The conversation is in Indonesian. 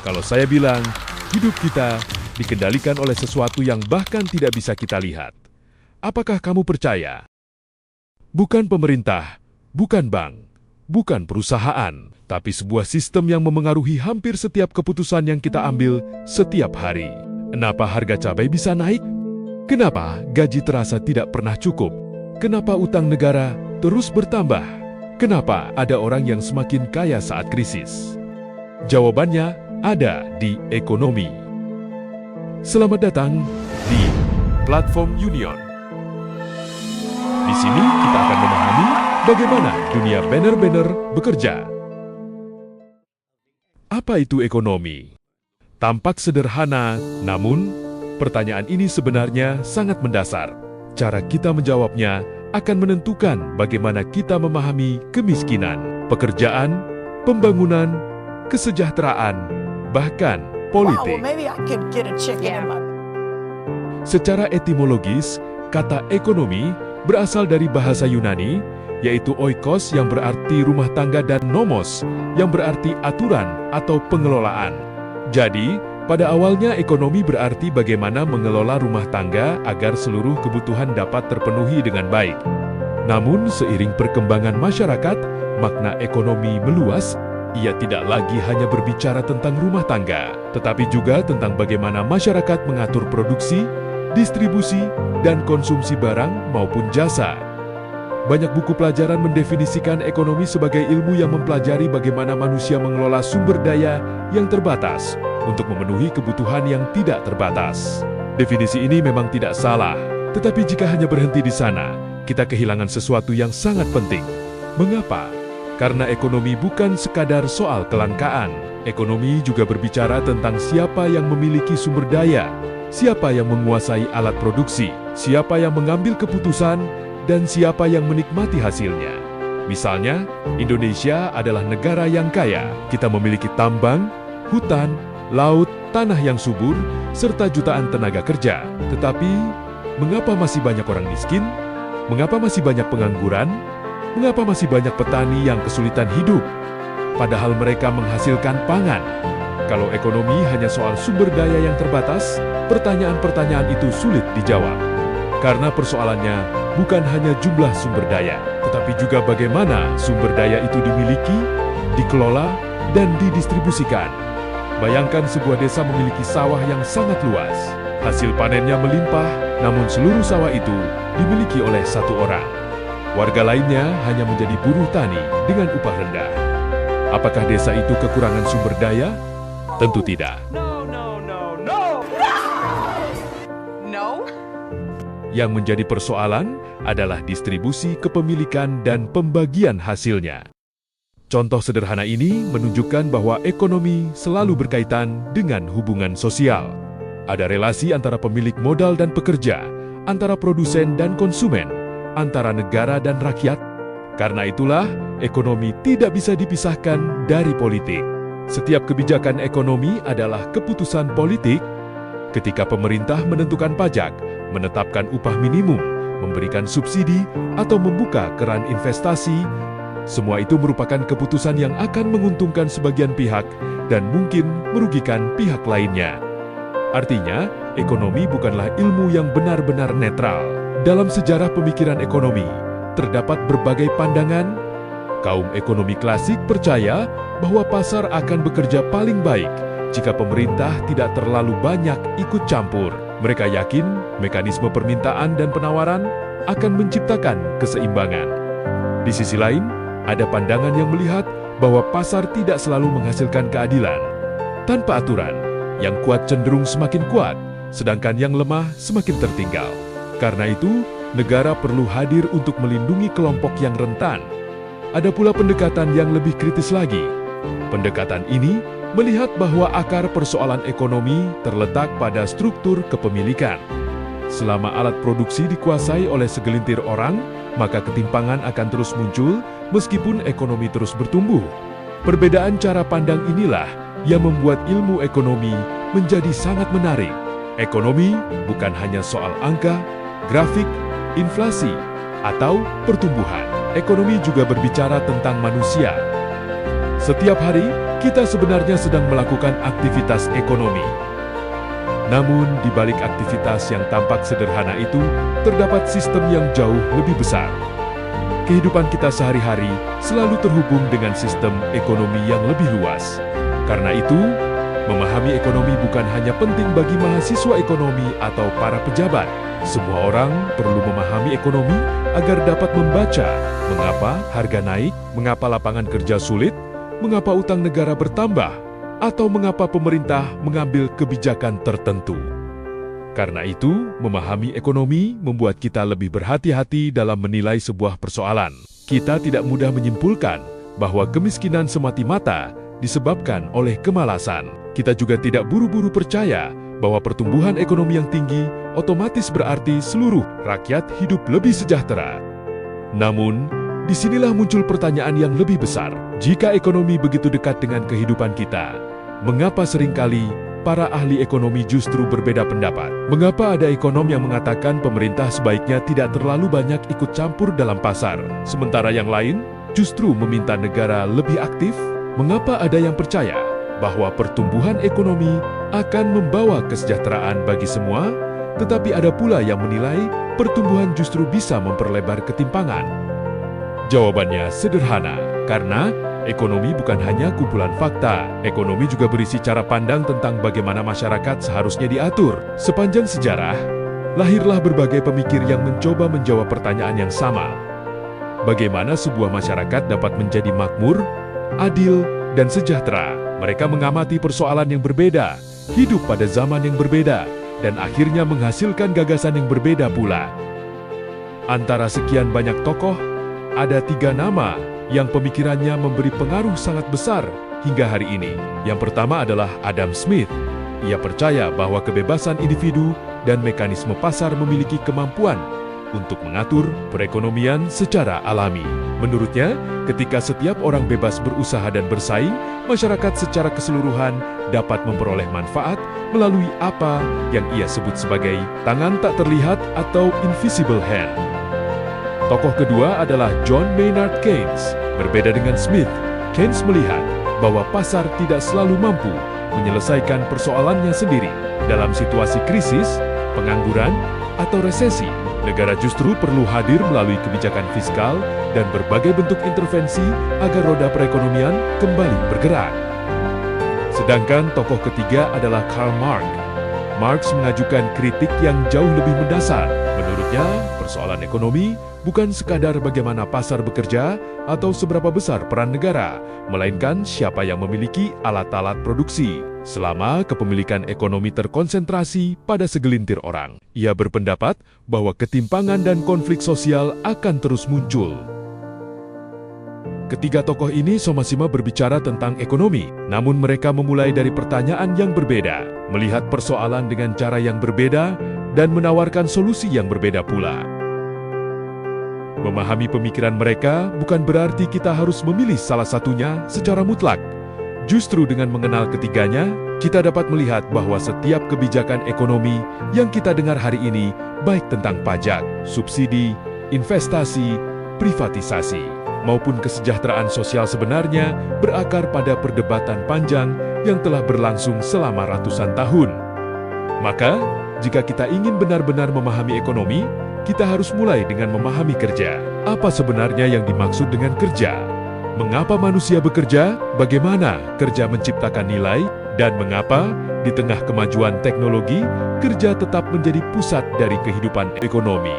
Kalau saya bilang, hidup kita dikendalikan oleh sesuatu yang bahkan tidak bisa kita lihat. Apakah kamu percaya? Bukan pemerintah, bukan bank, bukan perusahaan, tapi sebuah sistem yang memengaruhi hampir setiap keputusan yang kita ambil setiap hari. Kenapa harga cabai bisa naik? Kenapa gaji terasa tidak pernah cukup? Kenapa utang negara terus bertambah? Kenapa ada orang yang semakin kaya saat krisis? Jawabannya ada di ekonomi. Selamat datang di Platform Union. Di sini kita akan memahami bagaimana dunia banner-banner bekerja. Apa itu ekonomi? Tampak sederhana, namun pertanyaan ini sebenarnya sangat mendasar. Cara kita menjawabnya akan menentukan bagaimana kita memahami kemiskinan, pekerjaan, pembangunan, kesejahteraan, bahkan politik. Secara etimologis, kata ekonomi berasal dari bahasa Yunani, yaitu oikos yang berarti rumah tangga dan nomos yang berarti aturan atau pengelolaan. Jadi, pada awalnya ekonomi berarti bagaimana mengelola rumah tangga agar seluruh kebutuhan dapat terpenuhi dengan baik. Namun, seiring perkembangan masyarakat, makna ekonomi meluas. Ia tidak lagi hanya berbicara tentang rumah tangga, tetapi juga tentang bagaimana masyarakat mengatur produksi, distribusi, dan konsumsi barang maupun jasa. Banyak buku pelajaran mendefinisikan ekonomi sebagai ilmu yang mempelajari bagaimana manusia mengelola sumber daya yang terbatas untuk memenuhi kebutuhan yang tidak terbatas. Definisi ini memang tidak salah, tetapi jika hanya berhenti di sana, kita kehilangan sesuatu yang sangat penting. Mengapa? Karena ekonomi bukan sekadar soal kelangkaan. Ekonomi juga berbicara tentang siapa yang memiliki sumber daya, siapa yang menguasai alat produksi, siapa yang mengambil keputusan, dan siapa yang menikmati hasilnya. Misalnya, Indonesia adalah negara yang kaya. Kita memiliki tambang, hutan, laut, tanah yang subur, serta jutaan tenaga kerja. Tetapi, mengapa masih banyak orang miskin? Mengapa masih banyak pengangguran? Mengapa masih banyak petani yang kesulitan hidup? Padahal mereka menghasilkan pangan. Kalau ekonomi hanya soal sumber daya yang terbatas, pertanyaan-pertanyaan itu sulit dijawab. Karena persoalannya bukan hanya jumlah sumber daya, tetapi juga bagaimana sumber daya itu dimiliki, dikelola, dan didistribusikan. Bayangkan sebuah desa memiliki sawah yang sangat luas. Hasil panennya melimpah, namun seluruh sawah itu dimiliki oleh satu orang. Warga lainnya hanya menjadi buruh tani dengan upah rendah. Apakah desa itu kekurangan sumber daya? Tentu tidak. Yang menjadi persoalan adalah distribusi kepemilikan dan pembagian hasilnya. Contoh sederhana ini menunjukkan bahwa ekonomi selalu berkaitan dengan hubungan sosial. Ada relasi antara pemilik modal dan pekerja, antara produsen dan konsumen, antara negara dan rakyat. Karena itulah, ekonomi tidak bisa dipisahkan dari politik. Setiap kebijakan ekonomi adalah keputusan politik. Ketika pemerintah menentukan pajak, menetapkan upah minimum, memberikan subsidi, atau membuka keran investasi, semua itu merupakan keputusan yang akan menguntungkan sebagian pihak dan mungkin merugikan pihak lainnya. Artinya, ekonomi bukanlah ilmu yang benar-benar netral. Dalam sejarah pemikiran ekonomi, terdapat berbagai pandangan. Kaum ekonomi klasik percaya bahwa pasar akan bekerja paling baik jika pemerintah tidak terlalu banyak ikut campur. Mereka yakin mekanisme permintaan dan penawaran akan menciptakan keseimbangan. Di sisi lain, ada pandangan yang melihat bahwa pasar tidak selalu menghasilkan keadilan. Tanpa aturan, yang kuat cenderung semakin kuat, sedangkan yang lemah semakin tertinggal. Karena itu, negara perlu hadir untuk melindungi kelompok yang rentan. Ada pula pendekatan yang lebih kritis lagi. Pendekatan ini melihat bahwa akar persoalan ekonomi terletak pada struktur kepemilikan. Selama alat produksi dikuasai oleh segelintir orang, maka ketimpangan akan terus muncul meskipun ekonomi terus bertumbuh. Perbedaan cara pandang inilah yang membuat ilmu ekonomi menjadi sangat menarik. Ekonomi bukan hanya soal angka, grafik, inflasi, atau pertumbuhan. Ekonomi juga berbicara tentang manusia. Setiap hari, kita sebenarnya sedang melakukan aktivitas ekonomi. Namun, di balik aktivitas yang tampak sederhana itu, terdapat sistem yang jauh lebih besar. Kehidupan kita sehari-hari selalu terhubung dengan sistem ekonomi yang lebih luas. Karena itu, memahami ekonomi bukan hanya penting bagi mahasiswa ekonomi atau para pejabat. Semua orang perlu memahami ekonomi agar dapat membaca mengapa harga naik, mengapa lapangan kerja sulit, mengapa utang negara bertambah, atau mengapa pemerintah mengambil kebijakan tertentu. Karena itu, memahami ekonomi membuat kita lebih berhati-hati dalam menilai sebuah persoalan. Kita tidak mudah menyimpulkan bahwa kemiskinan semata-mata disebabkan oleh kemalasan. Kita juga tidak buru-buru percaya bahwa pertumbuhan ekonomi yang tinggi otomatis berarti seluruh rakyat hidup lebih sejahtera. Namun, disinilah muncul pertanyaan yang lebih besar. Jika ekonomi begitu dekat dengan kehidupan kita, mengapa seringkali para ahli ekonomi justru berbeda pendapat? Mengapa ada ekonom yang mengatakan pemerintah sebaiknya tidak terlalu banyak ikut campur dalam pasar, sementara yang lain justru meminta negara lebih aktif? Mengapa ada yang percaya bahwa pertumbuhan ekonomi akan membawa kesejahteraan bagi semua, tetapi ada pula yang menilai pertumbuhan justru bisa memperlebar ketimpangan? Jawabannya sederhana, karena ekonomi bukan hanya kumpulan fakta. Ekonomi juga berisi cara pandang tentang bagaimana masyarakat seharusnya diatur. Sepanjang sejarah, lahirlah berbagai pemikir yang mencoba menjawab pertanyaan yang sama. Bagaimana sebuah masyarakat dapat menjadi makmur, adil, dan sejahtera? Mereka mengamati persoalan yang berbeda, hidup pada zaman yang berbeda, dan akhirnya menghasilkan gagasan yang berbeda pula. Antara sekian banyak tokoh, ada 3 nama yang pemikirannya memberi pengaruh sangat besar hingga hari ini. Yang pertama adalah Adam Smith. Ia percaya bahwa kebebasan individu dan mekanisme pasar memiliki kemampuan untuk mengatur perekonomian secara alami. Menurutnya, ketika setiap orang bebas berusaha dan bersaing, masyarakat secara keseluruhan dapat memperoleh manfaat melalui apa yang ia sebut sebagai tangan tak terlihat atau invisible hand. Tokoh kedua adalah John Maynard Keynes. Berbeda dengan Smith, Keynes melihat bahwa pasar tidak selalu mampu menyelesaikan persoalannya sendiri. Dalam situasi krisis, pengangguran, atau resesi, negara justru perlu hadir melalui kebijakan fiskal dan berbagai bentuk intervensi agar roda perekonomian kembali bergerak. Sedangkan tokoh ketiga adalah Karl Marx. Marx mengajukan kritik yang jauh lebih mendasar. Menurutnya, persoalan ekonomi bukan sekadar bagaimana pasar bekerja atau seberapa besar peran negara, melainkan siapa yang memiliki alat-alat produksi. Selama kepemilikan ekonomi terkonsentrasi pada segelintir orang, ia berpendapat bahwa ketimpangan dan konflik sosial akan terus muncul. Ketiga tokoh ini sama-sama berbicara tentang ekonomi, namun mereka memulai dari pertanyaan yang berbeda, melihat persoalan dengan cara yang berbeda, dan menawarkan solusi yang berbeda pula. Memahami pemikiran mereka bukan berarti kita harus memilih salah satunya secara mutlak. Justru dengan mengenal ketiganya, kita dapat melihat bahwa setiap kebijakan ekonomi yang kita dengar hari ini, baik tentang pajak, subsidi, investasi, privatisasi, maupun kesejahteraan sosial sebenarnya berakar pada perdebatan panjang yang telah berlangsung selama ratusan tahun. Maka, jika kita ingin benar-benar memahami ekonomi, kita harus mulai dengan memahami kerja. Apa sebenarnya yang dimaksud dengan kerja? Mengapa manusia bekerja? Bagaimana kerja menciptakan nilai? Dan mengapa di tengah kemajuan teknologi, kerja tetap menjadi pusat dari kehidupan ekonomi?